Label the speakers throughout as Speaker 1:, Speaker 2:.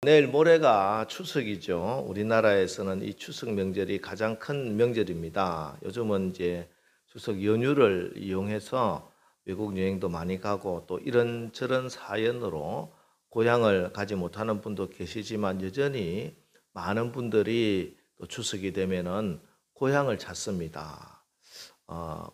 Speaker 1: 내일 모레가 추석이죠. 우리나라에서는 이 추석 명절이 가장 큰 명절입니다. 요즘은 이제 추석 연휴를 이용해서 외국 여행도 많이 가고 또 이런저런 사연으로 고향을 가지 못하는 분도 계시지만 여전히 많은 분들이 또 추석이 되면은 고향을 찾습니다.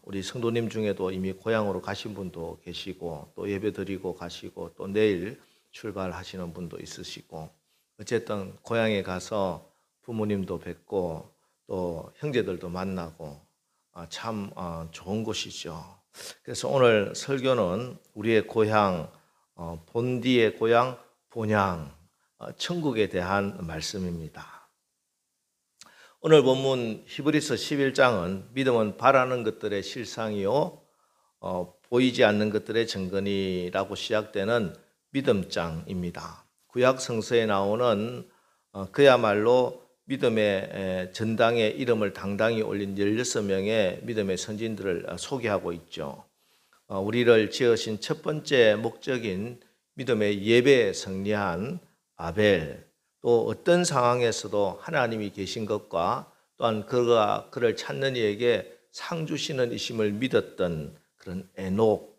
Speaker 1: 우리 성도님 중에도 이미 고향으로 가신 분도 계시고 또 예배 드리고 가시고 또 내일 출발하시는 분도 있으시고 어쨌든 고향에 가서 부모님도 뵙고 또 형제들도 만나고 참 좋은 곳이죠. 그래서 오늘 설교는 우리의 고향, 본디의 고향, 본향, 천국에 대한 말씀입니다. 오늘 본문 히브리서 11장은 믿음은 바라는 것들의 실상이요 보이지 않는 것들의 증거니라고 시작되는 믿음장입니다. 구약 성서에 나오는 그야말로 믿음의 전당에 이름을 당당히 올린 16명의 믿음의 선진들을 소개하고 있죠. 우리를 지으신 첫 번째 목적인 믿음의 예배에 승리한 아벨, 또 어떤 상황에서도 하나님이 계신 것과 또한 그가 그를 찾는 이에게 상 주시는 이심을 믿었던 그런 에녹,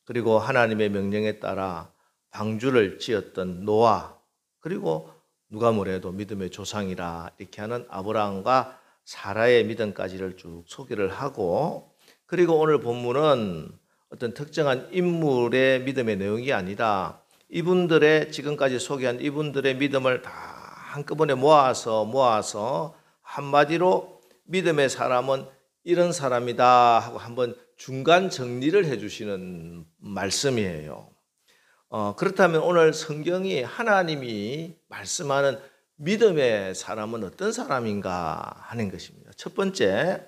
Speaker 1: 그리고 하나님의 명령에 따라 방주를 지었던 노아, 그리고 누가 뭐래도 믿음의 조상이라 이렇게 하는 아브라함과 사라의 믿음까지를 쭉 소개를 하고, 그리고 오늘 본문은 어떤 특정한 인물의 믿음의 내용이 아니라 이분들의 지금까지 소개한 이분들의 믿음을 다 한꺼번에 모아서 한마디로 믿음의 사람은 이런 사람이다 하고 한번 중간 정리를 해주시는 말씀이에요. 그렇다면 오늘 성경이 하나님이 말씀하는 믿음의 사람은 어떤 사람인가 하는 것입니다. 첫 번째,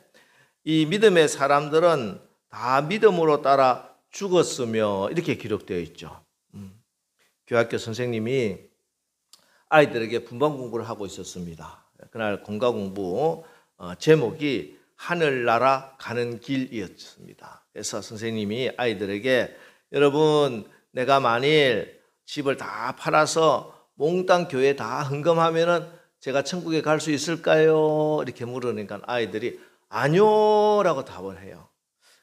Speaker 1: 이 믿음의 사람들은 다 믿음으로 따라 죽었으며 이렇게 기록되어 있죠. 교학교 선생님이 아이들에게 분반 공부를 하고 있었습니다. 그날 공과 공부 제목이 하늘나라 가는 길이었습니다. 그래서 선생님이 아이들에게 여러분, 내가 만일 집을 다 팔아서 몽땅 교회 다 헌금하면은 제가 천국에 갈 수 있을까요? 이렇게 물으니까 아이들이 아니요라고 답을 해요.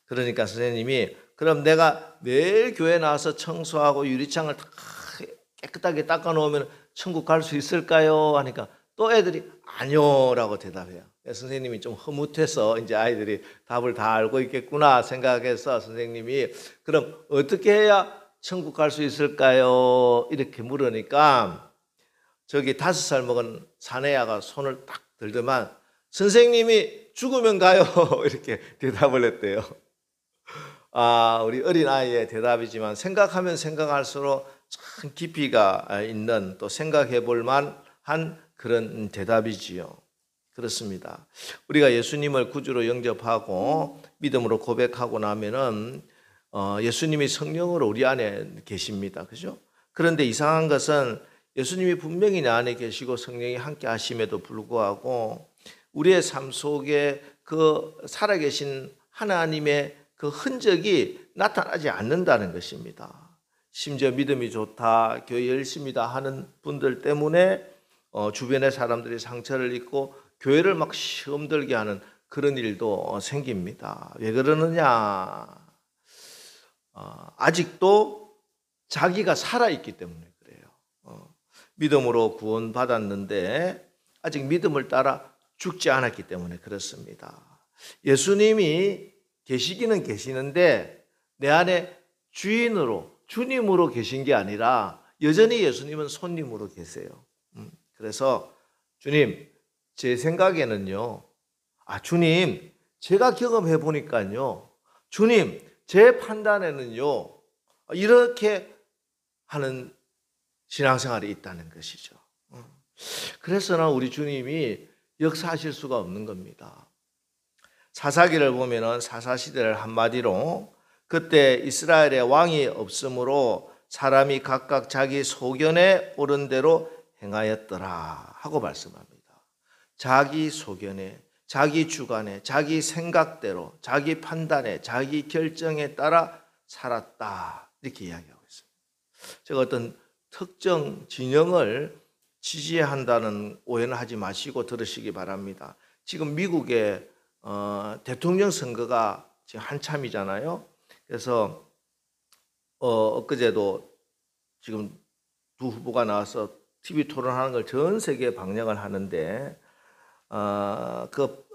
Speaker 1: 그러니까 선생님이 그럼 내가 매일 교회 나와서 청소하고 유리창을 다 깨끗하게 닦아 놓으면 천국 갈 수 있을까요? 하니까 또 애들이 아니요라고 대답해요. 선생님이 좀 흐뭇해서 이제 아이들이 답을 다 알고 있겠구나 생각해서 선생님이 그럼 어떻게 해야 천국 갈 수 있을까요? 이렇게 물으니까 저기 5살 먹은 사내아가 손을 딱 들더만 선생님이 죽으면 가요. 이렇게 대답을 했대요. 우리 어린아이의 대답이지만 생각하면 생각할수록 참 깊이가 있는 또 생각해 볼 만한 그런 대답이지요. 그렇습니다. 우리가 예수님을 구주로 영접하고 믿음으로 고백하고 나면은 예수님이 성령으로 우리 안에 계십니다. 그죠? 그런데 이상한 것은 예수님이 분명히 내 안에 계시고 성령이 함께 하심에도 불구하고 우리의 삶 속에 그 살아계신 하나님의 그 흔적이 나타나지 않는다는 것입니다. 심지어 믿음이 좋다, 교회 열심히다 하는 분들 때문에 주변의 사람들이 상처를 입고 교회를 막 시험 들게 하는 그런 일도 생깁니다. 왜 그러느냐? 아직도 자기가 살아있기 때문에 그래요. 믿음으로 구원받았는데 아직 믿음을 따라 죽지 않았기 때문에 그렇습니다. 예수님이 계시기는 계시는데 내 안에 주님으로 계신 게 아니라 여전히 예수님은 손님으로 계세요. 그래서 주님, 제 생각에는요, 주님, 제가 경험해 보니까요, 주님, 제 판단에는요, 이렇게 하는 신앙생활이 있다는 것이죠. 그래서는 우리 주님이 역사하실 수가 없는 겁니다. 사사기를 보면은 사사시대를 한마디로 그때 이스라엘의 왕이 없으므로 사람이 각각 자기 소견에 옳은 대로 행하였더라 하고 말씀합니다. 자기 소견에, 자기 주관에, 자기 생각대로, 자기 판단에, 자기 결정에 따라 살았다 이렇게 이야기하고 있습니다. 제가 어떤 특정 진영을 지지한다는 오해는 하지 마시고 들으시기 바랍니다. 지금 미국의 대통령 선거가 지금 한참이잖아요. 그래서 엊그제도 지금 두 후보가 나와서 TV 토론하는 걸 전 세계에 방영을 하는데 그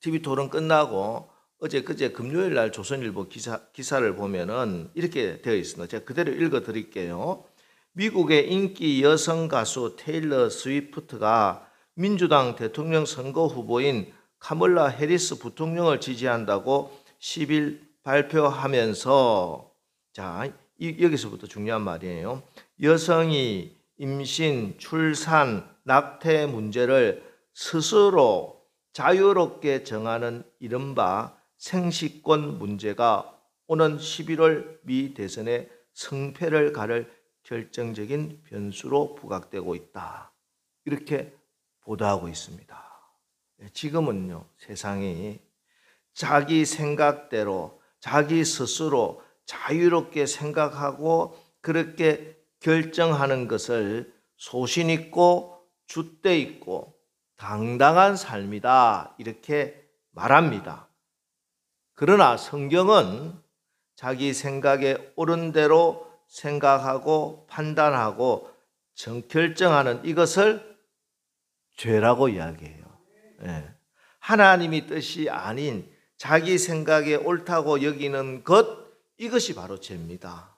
Speaker 1: TV 토론 끝나고 그제 금요일 날 조선일보 기사를 보면은 이렇게 되어 있습니다. 제가 그대로 읽어 드릴게요. 미국의 인기 여성 가수 테일러 스위프트가 민주당 대통령 선거 후보인 카멀라 해리스 부통령을 지지한다고 10일 발표하면서, 자, 여기서부터 중요한 말이에요. 여성이 임신, 출산, 낙태 문제를 스스로 자유롭게 정하는 이른바 생식권 문제가 오는 11월 미 대선의 승패를 가를 결정적인 변수로 부각되고 있다. 이렇게 보도하고 있습니다. 지금은요, 세상이 자기 생각대로 자기 스스로 자유롭게 생각하고 그렇게 결정하는 것을 소신 있고 줏대 있고 당당한 삶이다, 이렇게 말합니다. 그러나 성경은 자기 생각에 옳은 대로 생각하고 판단하고 결정하는 이것을 죄라고 이야기해요. 하나님이 뜻이 아닌 자기 생각에 옳다고 여기는 것, 이것이 바로 죄입니다.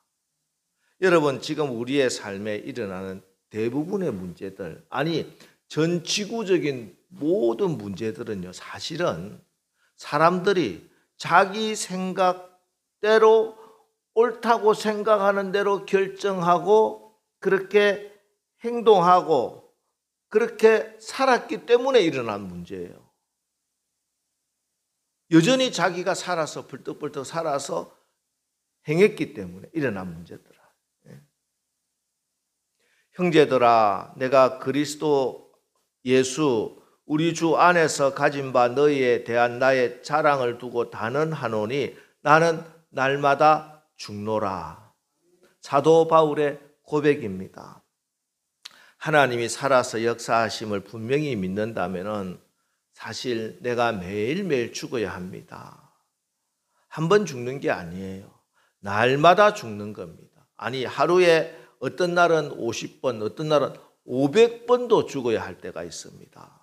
Speaker 1: 여러분, 지금 우리의 삶에 일어나는 대부분의 문제들, 아니 전 지구적인 모든 문제들은요, 사실은 사람들이 자기 생각대로 옳다고 생각하는 대로 결정하고 그렇게 행동하고 그렇게 살았기 때문에 일어난 문제예요. 여전히 자기가 살아서 벌떡벌떡 살아서 행했기 때문에 일어난 문제더라. 형제들아, 내가 그리스도 예수 우리 주 안에서 가진 바 너희에 대한 나의 자랑을 두고 단언하노니 나는 날마다 죽노라. 사도 바울의 고백입니다. 하나님이 살아서 역사하심을 분명히 믿는다면은 사실 내가 매일매일 죽어야 합니다. 한 번 죽는 게 아니에요. 날마다 죽는 겁니다. 아니, 하루에 어떤 날은 50번, 어떤 날은 500번도 죽어야 할 때가 있습니다.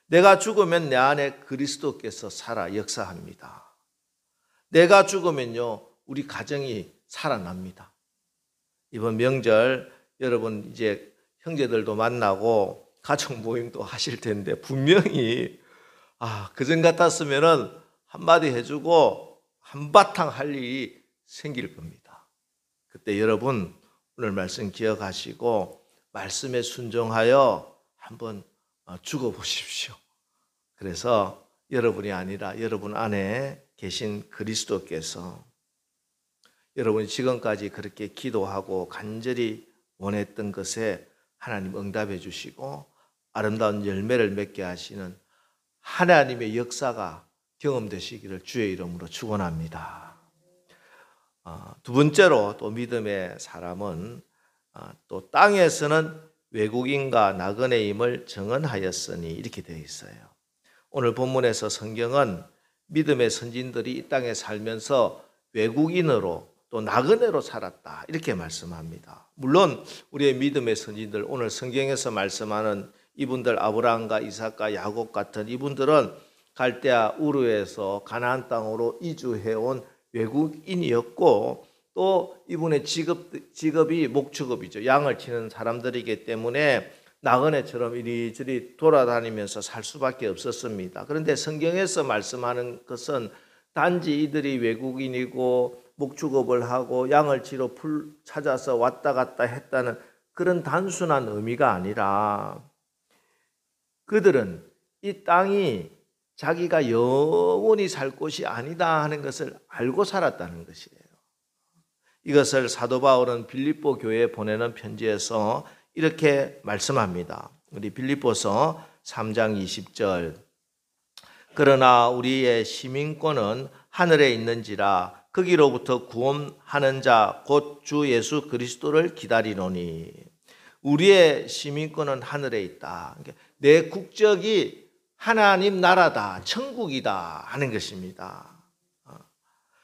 Speaker 1: 내가 죽으면 내 안에 그리스도께서 살아 역사합니다. 내가 죽으면요, 우리 가정이 살아납니다. 이번 명절 여러분 이제 형제들도 만나고 가족 모임도 하실 텐데 분명히 그전 같았으면은 한마디 해주고 한바탕 할 일이 생길 겁니다. 그때 여러분 오늘 말씀 기억하시고 말씀에 순종하여 한번 죽어보십시오. 그래서 여러분이 아니라 여러분 안에 계신 그리스도께서 여러분이 지금까지 그렇게 기도하고 간절히 원했던 것에 하나님 응답해 주시고 아름다운 열매를 맺게 하시는 하나님의 역사가 경험되시기를 주의 이름으로 축원합니다. 두 번째로 또 믿음의 사람은 또 땅에서는 외국인과 나그네임을 정언하였으니 이렇게 되어 있어요. 오늘 본문에서 성경은 믿음의 선진들이 이 땅에 살면서 외국인으로 또 나그네로 살았다, 이렇게 말씀합니다. 물론 우리의 믿음의 선진들, 오늘 성경에서 말씀하는 이분들, 아브라함과 이삭과 야곱 같은 이분들은 갈대아 우르에서 가나안 땅으로 이주해온 외국인이었고 또 이분의 직업이 목축업이죠. 양을 치는 사람들이기 때문에 나그네처럼 이리저리 돌아다니면서 살 수밖에 없었습니다. 그런데 성경에서 말씀하는 것은 단지 이들이 외국인이고 목축업을 하고 양을 치러 풀 찾아서 왔다 갔다 했다는 그런 단순한 의미가 아니라 그들은 이 땅이 자기가 영원히 살 곳이 아니다 하는 것을 알고 살았다는 것이에요. 이것을 사도 바울은 빌립보 교회에 보내는 편지에서 이렇게 말씀합니다. 우리 빌립보서 3장 20절. 그러나 우리의 시민권은 하늘에 있는지라 거기로부터 구원하는 자 곧 주 예수 그리스도를 기다리노니 우리의 시민권은 하늘에 있다. 내 국적이 하나님 나라다, 천국이다 하는 것입니다.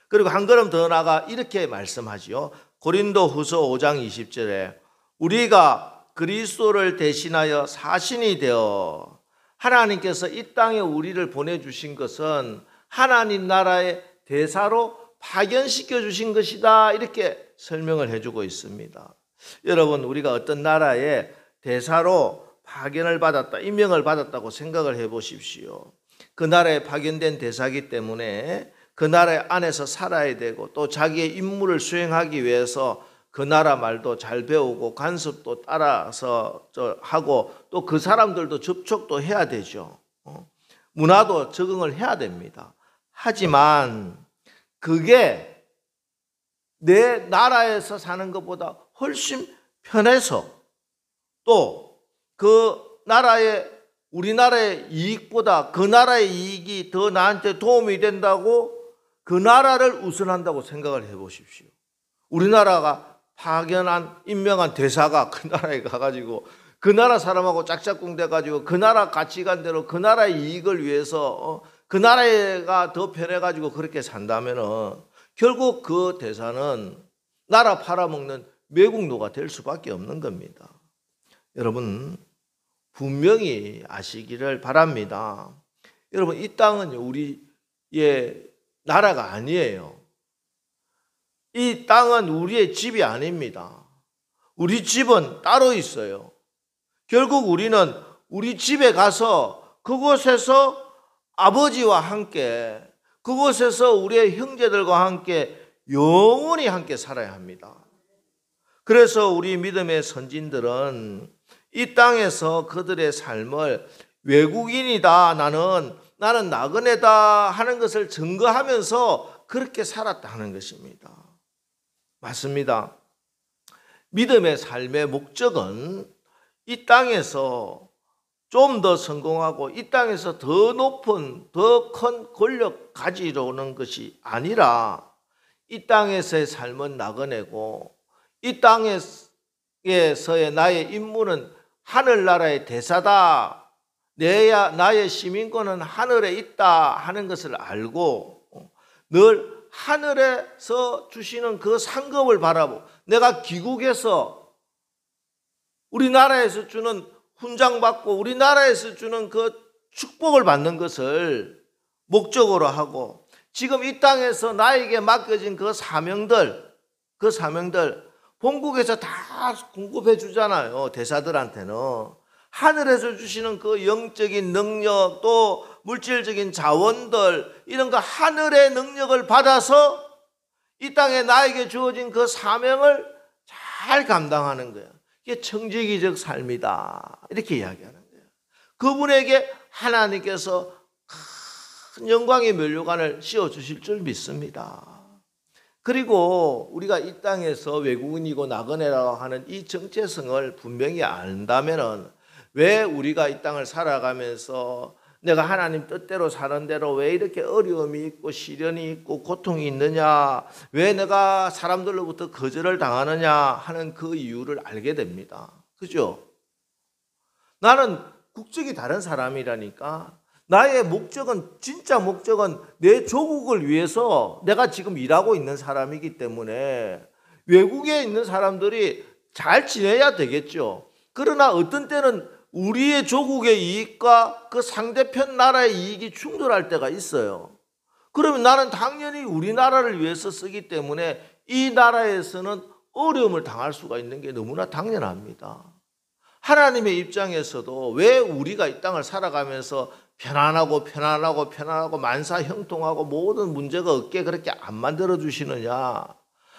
Speaker 1: 그리고 한 걸음 더 나아가 이렇게 말씀하지요. 고린도후서 5장 20절에 우리가 그리스도를 대신하여 사신이 되어 하나님께서 이 땅에 우리를 보내주신 것은 하나님 나라의 대사로 파견시켜 주신 것이다, 이렇게 설명을 해주고 있습니다. 여러분, 우리가 어떤 나라의 대사로 파견을 받았다, 임명을 받았다고 생각을 해보십시오. 그 나라에 파견된 대사이기 때문에 그 나라 안에서 살아야 되고 또 자기의 임무를 수행하기 위해서 그 나라 말도 잘 배우고 관습도 따라서 하고 또 그 사람들도 접촉도 해야 되죠. 문화도 적응을 해야 됩니다. 하지만 그게 내 나라에서 사는 것보다 훨씬 편해서 또 그 나라의 우리나라의 이익보다 그 나라의 이익이 더 나한테 도움이 된다고 그 나라를 우선한다고 생각을 해보십시오. 우리나라가 파견한 임명한 대사가 그 나라에 가가지고 그 나라 사람하고 짝짝꿍 돼가지고 그 나라 가치관대로 그 나라의 이익을 위해서 그 나라가 더 편해가지고 그렇게 산다면은 결국 그 대사는 나라 팔아먹는 매국노가 될 수밖에 없는 겁니다. 여러분, 분명히 아시기를 바랍니다. 여러분, 이 땅은 우리의 나라가 아니에요. 이 땅은 우리의 집이 아닙니다. 우리 집은 따로 있어요. 결국 우리는 우리 집에 가서 그곳에서 아버지와 함께, 그곳에서 우리의 형제들과 함께 영원히 함께 살아야 합니다. 그래서 우리 믿음의 선진들은 이 땅에서 그들의 삶을 외국인이다, 나는 나그네다 하는 것을 증거하면서 그렇게 살았다 하는 것입니다. 맞습니다. 믿음의 삶의 목적은 이 땅에서 좀 더 성공하고 이 땅에서 더 높은, 더 큰 권력 가지려는 것이 아니라 이 땅에서의 삶은 나그네고 이 땅에서의 나의 임무는 하늘나라의 대사다, 나의 시민권은 하늘에 있다 하는 것을 알고 늘 하늘에서 주시는 그 상급을 바라보고 내가 귀국해서 우리나라에서 주는 훈장 받고 우리나라에서 주는 그 축복을 받는 것을 목적으로 하고 지금 이 땅에서 나에게 맡겨진 그 사명들 본국에서 다 공급해 주잖아요. 대사들한테는. 하늘에서 주시는 그 영적인 능력 또 물질적인 자원들 이런 거 하늘의 능력을 받아서 이 땅에 나에게 주어진 그 사명을 잘 감당하는 거예요. 이게 청지기적 삶이다, 이렇게 이야기하는 거예요. 그분에게 하나님께서 큰 영광의 면류관을 씌워주실 줄 믿습니다. 그리고 우리가 이 땅에서 외국인이고 나그네라고 하는 이 정체성을 분명히 안다면은 왜 우리가 이 땅을 살아가면서 내가 하나님 뜻대로 사는 대로 왜 이렇게 어려움이 있고 시련이 있고 고통이 있느냐, 왜 내가 사람들로부터 거절을 당하느냐 하는 그 이유를 알게 됩니다. 그죠? 나는 국적이 다른 사람이라니까 나의 목적은, 진짜 목적은 내 조국을 위해서 내가 지금 일하고 있는 사람이기 때문에 외국에 있는 사람들이 잘 지내야 되겠죠. 그러나 어떤 때는 우리의 조국의 이익과 그 상대편 나라의 이익이 충돌할 때가 있어요. 그러면 나는 당연히 우리나라를 위해서 쓰기 때문에 이 나라에서는 어려움을 당할 수가 있는 게 너무나 당연합니다. 하나님의 입장에서도 왜 우리가 이 땅을 살아가면서 편안하고 만사형통하고 모든 문제가 없게 그렇게 안 만들어 주시느냐.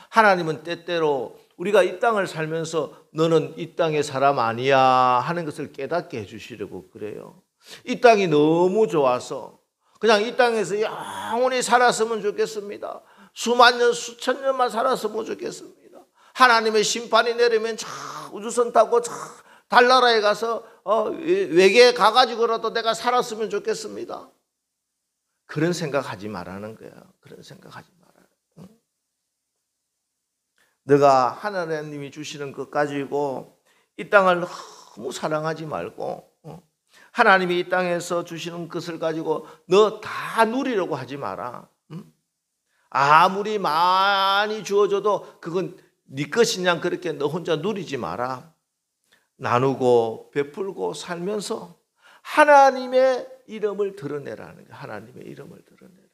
Speaker 1: 하나님은 때때로 우리가 이 땅을 살면서 너는 이 땅의 사람 아니야 하는 것을 깨닫게 해주시려고 그래요. 이 땅이 너무 좋아서 그냥 이 땅에서 영원히 살았으면 좋겠습니다. 수만 년 수천 년만 살았으면 좋겠습니다. 하나님의 심판이 내리면 우주선 타고 달나라에 가서 외계에 가가지고라도 내가 살았으면 좋겠습니다. 그런 생각하지 말라는 거야. 그런 생각하지 마라. 너가 하나님이 주시는 것 가지고 이 땅을 너무 사랑하지 말고 하나님이 이 땅에서 주시는 것을 가지고 너 다 누리려고 하지 마라. 아무리 많이 주어져도 그건 네 것이냐 그렇게 너 혼자 누리지 마라. 나누고 베풀고 살면서 하나님의 이름을 드러내라는 거예요. 하나님의 이름을 드러내라.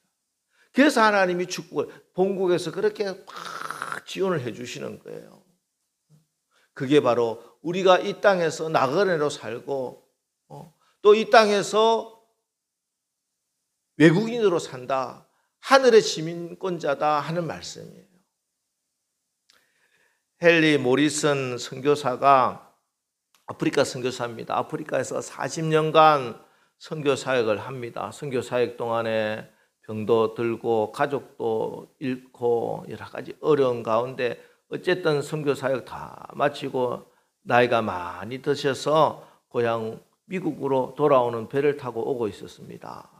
Speaker 1: 그래서 하나님이 축복을 본국에서 그렇게 막 지원을 해 주시는 거예요. 그게 바로 우리가 이 땅에서 나그네로 살고 또 이 땅에서 외국인으로 산다. 하늘의 시민권자다 하는 말씀이에요. 헨리 모리슨 선교사가 아프리카 선교사입니다. 아프리카에서 40년간 선교 사역을 합니다. 선교 사역 동안에 병도 들고 가족도 잃고 여러 가지 어려운 가운데 어쨌든 선교 사역 다 마치고 나이가 많이 드셔서 고향 미국으로 돌아오는 배를 타고 오고 있었습니다.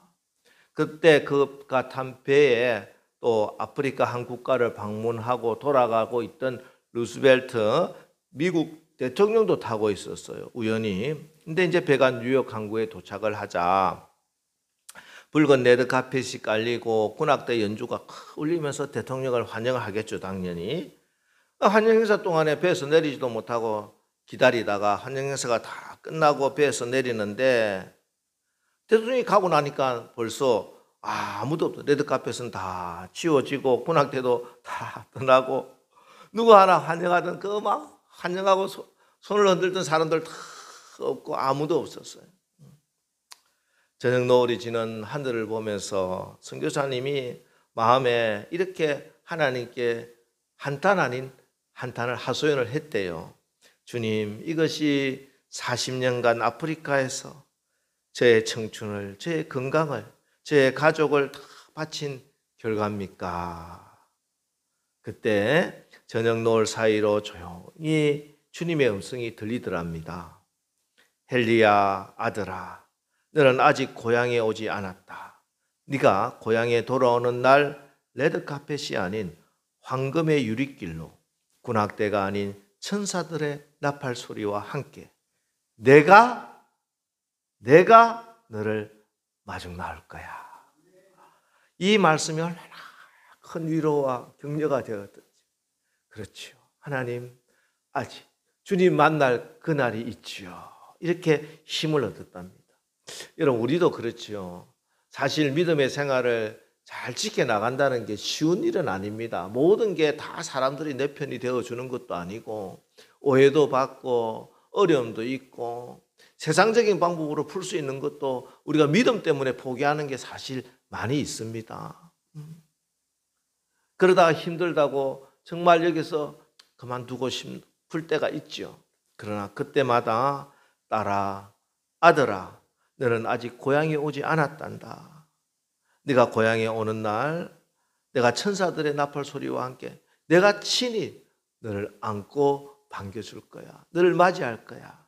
Speaker 1: 그때 그가 탄 배에 또 아프리카 한 국가를 방문하고 돌아가고 있던 루스벨트 미국 대통령도 타고 있었어요. 우연히. 근데 이제 배가 뉴욕 항구에 도착을 하자 붉은 레드 카펫이 깔리고 군악대 연주가 울리면서 대통령을 환영을 하겠죠, 당연히. 환영 행사 동안에 배에서 내리지도 못하고 기다리다가 환영 행사가 다 끝나고 배에서 내리는데 대통령이 가고 나니까 벌써 아무도 없어. 레드 카펫은 다 치워지고 군악대도 다 떠나고 누구 하나 환영하던 그 막 환영하고 손을 흔들던 사람들 다 없고 아무도 없었어요. 저녁 노을이 지는 하늘을 보면서 선교사님이 마음에 이렇게 하나님께 한탄 아닌 한탄을 하소연을 했대요. 주님, 이것이 40년간 아프리카에서 저의 청춘을, 저의 건강을, 저의 가족을 다 바친 결과입니까? 그때 저녁 노을 사이로 조용히 주님의 음성이 들리더랍니다. 헨리야, 아들아, 너는 아직 고향에 오지 않았다. 네가 고향에 돌아오는 날 레드카펫이 아닌 황금의 유리길로 군악대가 아닌 천사들의 나팔 소리와 함께 내가 너를 마중 나올 거야. 이 말씀이 얼마나 큰 위로와 격려가 되었든지. 그렇죠. 하나님 아직 주님 만날 그날이 있지요. 이렇게 힘을 얻었답니다. 여러분, 우리도 그렇죠. 사실 믿음의 생활을 잘 지켜나간다는 게 쉬운 일은 아닙니다. 모든 게 다 사람들이 내 편이 되어주는 것도 아니고 오해도 받고 어려움도 있고 세상적인 방법으로 풀 수 있는 것도 우리가 믿음 때문에 포기하는 게 사실 많이 있습니다. 그러다가 힘들다고 정말 여기서 그만두고 싶을 때가 있죠. 그러나 그때마다 딸아, 아들아, 너는 아직 고향에 오지 않았단다. 네가 고향에 오는 날 내가 천사들의 나팔 소리와 함께 내가 친히 너를 안고 반겨줄 거야. 너를 맞이할 거야.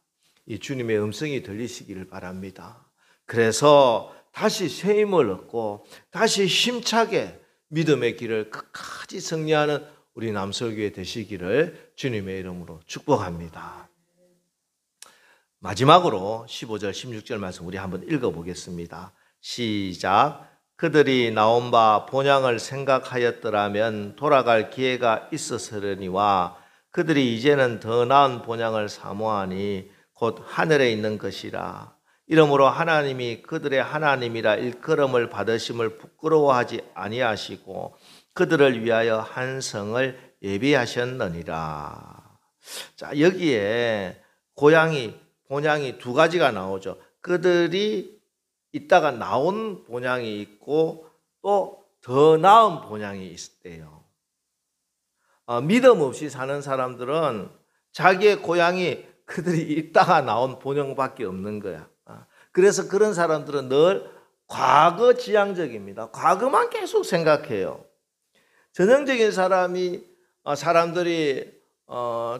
Speaker 1: 이 주님의 음성이 들리시기를 바랍니다. 그래서 다시 새 힘을 얻고 다시 힘차게 믿음의 길을 끝까지 승리하는 우리 남설교회 되시기를 주님의 이름으로 축복합니다. 마지막으로 15절 16절 말씀 우리 한번 읽어보겠습니다. 시작. 그들이 나온 바 본향을 생각하였더라면 돌아갈 기회가 있었으려니와 그들이 이제는 더 나은 본향을 사모하니 곧 하늘에 있는 것이라. 이러므로 하나님이 그들의 하나님이라 일컬음을 받으심을 부끄러워하지 아니하시고 그들을 위하여 한 성을 예비하셨느니라. 자, 여기에 본향이 두 가지가 나오죠. 그들이 있다가 나온 본향이 있고 또 더 나은 본향이 있대요. 믿음 없이 사는 사람들은 자기의 고향이 그들이 있다가 나온 본향밖에 없는 거야. 그래서 그런 사람들은 늘 과거 지향적입니다. 과거만 계속 생각해요. 전형적인 사람들이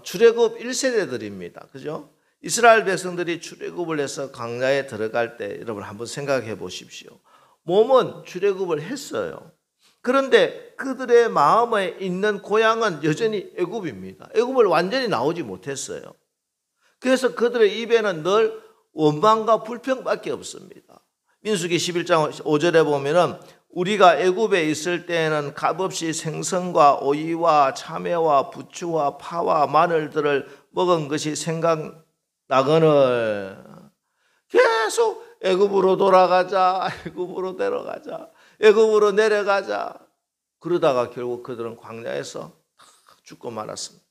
Speaker 1: 출애굽 1세대들입니다. 그죠? 이스라엘 백성들이 출애굽을 해서 광야에 들어갈 때 여러분 한번 생각해 보십시오. 몸은 출애굽을 했어요. 그런데 그들의 마음에 있는 고향은 여전히 애굽입니다. 애굽을 완전히 나오지 못했어요. 그래서 그들의 입에는 늘 원망과 불평밖에 없습니다. 민수기 11장 5절에 보면은 우리가 애굽에 있을 때에는 값없이 생선과 오이와 참외와 부추와 파와 마늘들을 먹은 것이 생각나거늘 계속 애굽으로 돌아가자, 애굽으로 내려가자, 애굽으로 내려가자. 그러다가 결국 그들은 광야에서 죽고 말았습니다.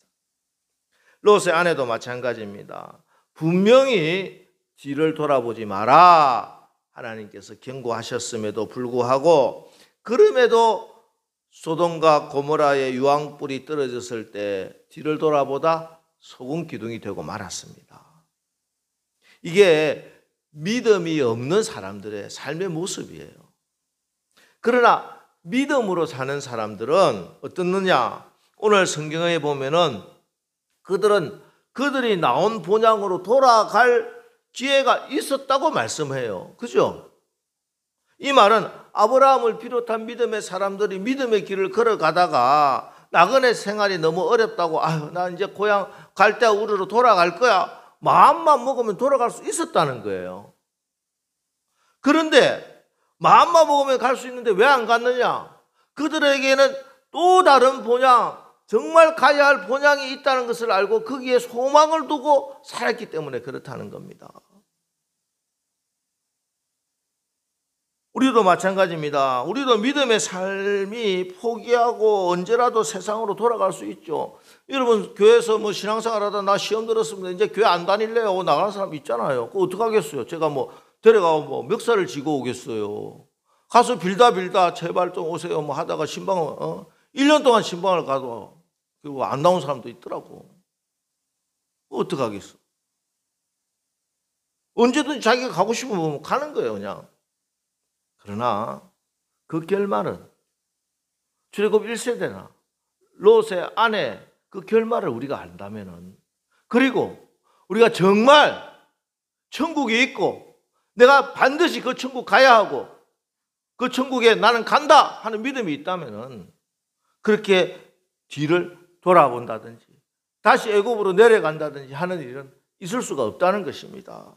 Speaker 1: 롯의 아내도 마찬가지입니다. 분명히 뒤를 돌아보지 마라 하나님께서 경고하셨음에도 불구하고, 그럼에도 소돔과 고모라의 유황불이 떨어졌을 때 뒤를 돌아보다 소금 기둥이 되고 말았습니다. 이게 믿음이 없는 사람들의 삶의 모습이에요. 그러나 믿음으로 사는 사람들은 어떻느냐? 오늘 성경에 보면은 그들이 나온 본향으로 돌아갈 기회가 있었다고 말씀해요. 그죠? 이 말은 아브라함을 비롯한 믿음의 사람들이 믿음의 길을 걸어가다가 나그네 생활이 너무 어렵다고, 나 이제 고향 갈대 우르로 돌아갈 거야, 마음만 먹으면 돌아갈 수 있었다는 거예요. 그런데 마음만 먹으면 갈 수 있는데 왜 안 갔느냐? 그들에게는 또 다른 본향, 정말 가야 할 본향이 있다는 것을 알고 거기에 소망을 두고 살았기 때문에 그렇다는 겁니다. 우리도 마찬가지입니다. 우리도 믿음의 삶이 포기하고 언제라도 세상으로 돌아갈 수 있죠. 여러분, 교회에서 신앙생활 하다 나 시험 들었습니다, 이제 교회 안 다닐래요 하고 나가는 사람 있잖아요. 그거 어떡하겠어요? 제가 데려가고 멱살을 쥐고 오겠어요? 가서 빌다 제발 좀 오세요 하다가 신방을 1년 동안 신방을 가도 그리고 안 나온 사람도 있더라고. 어떡하겠어? 언제든지 자기가 가고 싶으면 가는 거예요, 그냥. 그러나 그 결말은 출애굽 1세대나 롯의 아내 그 결말을 우리가 안다면은, 그리고 우리가 정말 천국에 있고 내가 반드시 그 천국 가야 하고 그 천국에 나는 간다 하는 믿음이 있다면은 그렇게 뒤를 돌아본다든지 다시 애굽으로 내려간다든지 하는 일은 있을 수가 없다는 것입니다.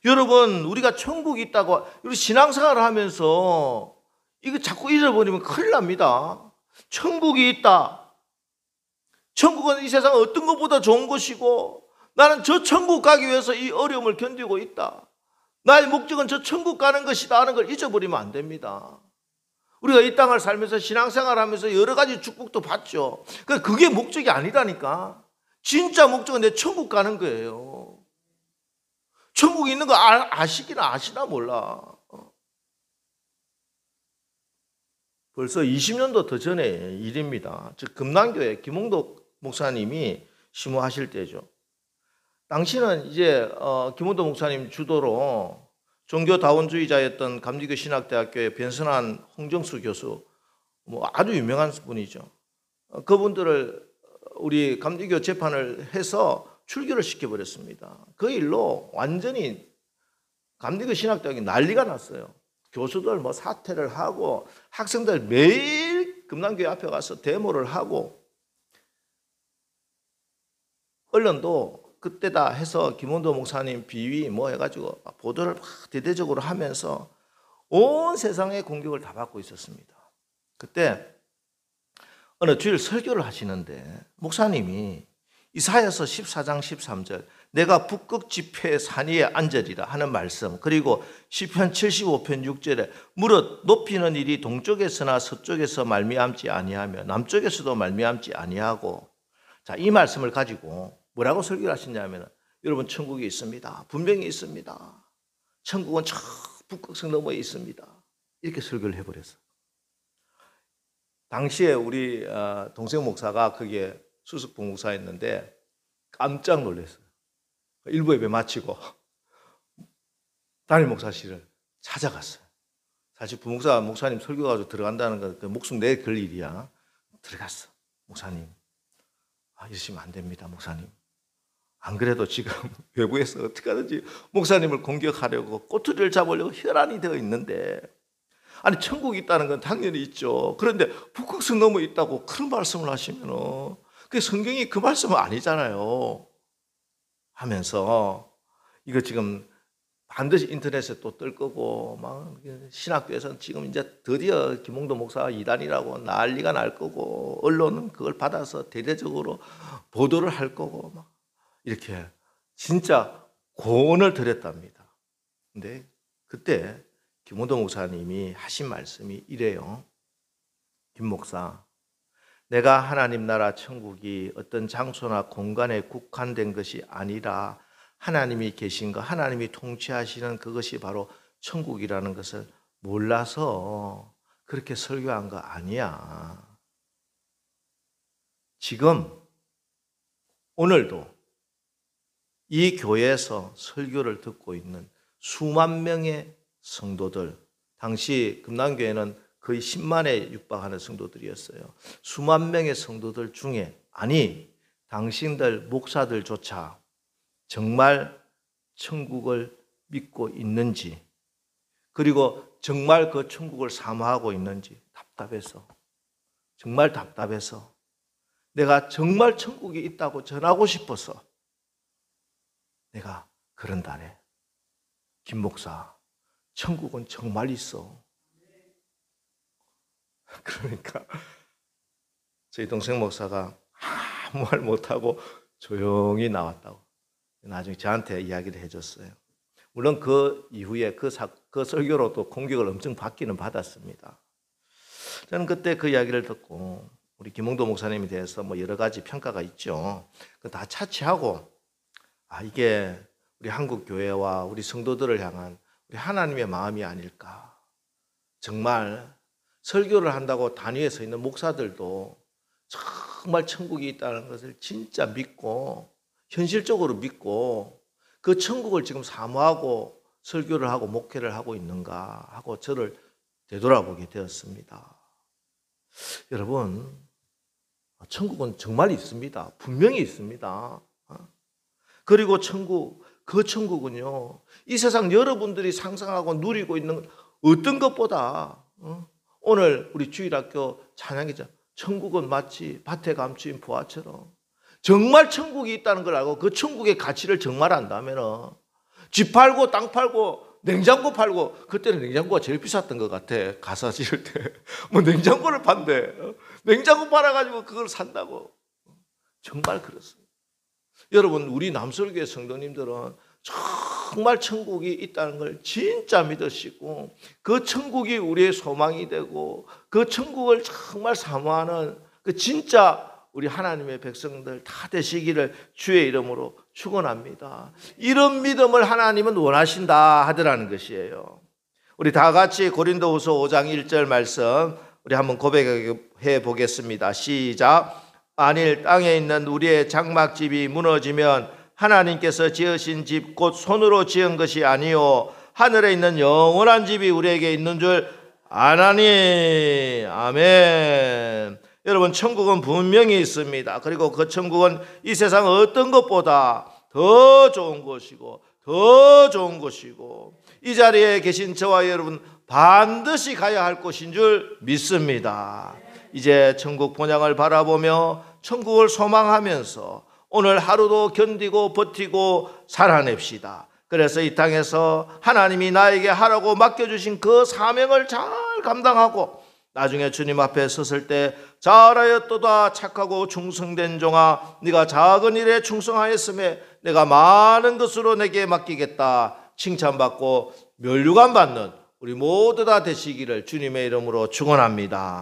Speaker 1: 여러분, 우리가 천국이 있다고 우리 신앙생활을 하면서 이거 자꾸 잊어버리면 큰일 납니다. 천국이 있다. 천국은 이 세상 어떤 것보다 좋은 것이고 나는 저 천국 가기 위해서 이 어려움을 견디고 있다. 나의 목적은 저 천국 가는 것이다 하는 걸 잊어버리면 안 됩니다. 우리가 이 땅을 살면서 신앙생활 하면서 여러 가지 축복도 받죠. 그게 목적이 아니라니까. 진짜 목적은 내 천국 가는 거예요. 천국이 있는 거 아시나 몰라. 벌써 20년도 더 전의 일입니다. 즉 금남교회 김홍덕 목사님이 심호하실 때죠. 당시는 이제 김홍덕 목사님 주도로 종교다원주의자였던 감리교 신학대학교의 변선한 홍정수 교수, 아주 유명한 분이죠. 그분들을 우리 감리교 재판을 해서 출교를 시켜버렸습니다. 그 일로 완전히 감리교 신학대학이 난리가 났어요. 교수들 사퇴를 하고 학생들 매일 금남교회 앞에 가서 데모를 하고, 언론도 그때다 해서 김원도 목사님 비위 해가지고 보도를 막 대대적으로 하면서 온 세상의 공격을 다 받고 있었습니다. 그때 어느 주일 설교를 하시는데 목사님이 이사야서 14장 13절 내가 북극 지폐 산 위에 앉으리라 하는 말씀, 그리고 시편 75편 6절에 무릇 높이는 일이 동쪽에서나 서쪽에서 말미암지 아니하며 남쪽에서도 말미암지 아니하고, 자, 이 말씀을 가지고 뭐라고 설교를 하시냐면, 여러분 천국이 있습니다. 분명히 있습니다. 천국은 저 북극성 너머에 있습니다. 이렇게 설교를 해버렸어요. 당시에 우리 동생 목사가 그게 수석 부목사였는데 깜짝 놀랐어요. 일부 예배 마치고 담임 목사실을 찾아갔어요. 사실 부목사 목사님 설교 가지고 들어간다는 건 그 목숨 내걸 일이야. 들어갔어. 목사님, 이러시면 안 됩니다. 목사님, 안 그래도 지금 외부에서 어떻게 하든지 목사님을 공격하려고 꼬투리를 잡으려고 혈안이 되어 있는데, 아니 천국이 있다는 건 당연히 있죠. 그런데 북극성 넘어 있다고 그런 말씀을 하시면은 그 성경이 그 말씀은 아니잖아요. 하면서 이거 지금 반드시 인터넷에 또 뜰 거고 막 신학교에서는 지금 이제 드디어 김홍도 목사가 이단이라고 난리가 날 거고 언론은 그걸 받아서 대대적으로 보도를 할 거고 막 이렇게 진짜 고언을 드렸답니다. 근데 그때 김홍도 목사님이 하신 말씀이 이래요. 김 목사, 내가 하나님 나라 천국이 어떤 장소나 공간에 국한된 것이 아니라 하나님이 계신 것, 하나님이 통치하시는 그것이 바로 천국이라는 것을 몰라서 그렇게 설교한 거 아니야. 지금 오늘도 이 교회에서 설교를 듣고 있는 수만 명의 성도들, 당시 금남교회는 거의 10만에 육박하는 성도들이었어요. 수만 명의 성도들 중에, 아니 당신들 목사들조차 정말 천국을 믿고 있는지, 그리고 정말 그 천국을 사모하고 있는지 답답해서, 정말 답답해서 내가 정말 천국이 있다고 전하고 싶어서 내가 그런다네. 김 목사, 천국은 정말 있어. 그러니까 저희 동생 목사가 아무 말 못하고 조용히 나왔다고 나중에 저한테 이야기를 해줬어요. 물론 그 이후에 그 설교로 또 공격을 엄청 받기는 받았습니다. 저는 그때 그 이야기를 듣고 우리 김홍도 목사님에 대해서 뭐 여러 가지 평가가 있죠. 그 다 차치하고 이게 우리 한국 교회와 우리 성도들을 향한 우리 하나님의 마음이 아닐까. 정말 설교를 한다고 단위에 서 있는 목사들도 정말 천국이 있다는 것을 진짜 믿고 현실적으로 믿고 그 천국을 지금 사모하고 설교를 하고 목회를 하고 있는가 하고 저를 되돌아보게 되었습니다. 여러분, 천국은 정말 있습니다. 분명히 있습니다. 그리고 그 천국은요, 이 세상 여러분들이 상상하고 누리고 있는 어떤 것보다 오늘 우리 주일학교 찬양이죠. 천국은 마치 밭에 감추인 보화처럼 정말 천국이 있다는 걸 알고 그 천국의 가치를 정말 안다면 집 팔고 땅 팔고 냉장고 팔고, 그때는 냉장고가 제일 비쌌던 것 같아. 가사 지을 때 뭐 냉장고를 판대. 냉장고 팔아가지고 그걸 산다고. 정말 그렇습니다. 여러분, 우리 남설교회 성도님들은 정말 천국이 있다는 걸 진짜 믿으시고 그 천국이 우리의 소망이 되고 그 천국을 정말 사모하는 그 진짜 우리 하나님의 백성들 다 되시기를 주의 이름으로 축원합니다. 이런 믿음을 하나님은 원하신다 하더라는 것이에요. 우리 다 같이 고린도후서 5장 1절 말씀 우리 한번 고백해 보겠습니다. 시작. 만일 땅에 있는 우리의 장막집이 무너지면 하나님께서 지으신 집 곧 손으로 지은 것이 아니요 하늘에 있는 영원한 집이 우리에게 있는 줄 아나니. 아멘. 여러분, 천국은 분명히 있습니다. 그리고 그 천국은 이 세상 어떤 것보다 더 좋은 것이고 더 좋은 것이고 이 자리에 계신 저와 여러분 반드시 가야 할 곳인 줄 믿습니다. 이제 천국 본향을 바라보며 천국을 소망하면서 오늘 하루도 견디고 버티고 살아냅시다. 그래서 이 땅에서 하나님이 나에게 하라고 맡겨주신 그 사명을 잘 감당하고 나중에 주님 앞에 섰을 때 잘하였도다 착하고 충성된 종아, 네가 작은 일에 충성하였음에 내가 많은 것으로 내게 맡기겠다 칭찬받고 면류관 받는 우리 모두 다 되시기를 주님의 이름으로 축원합니다.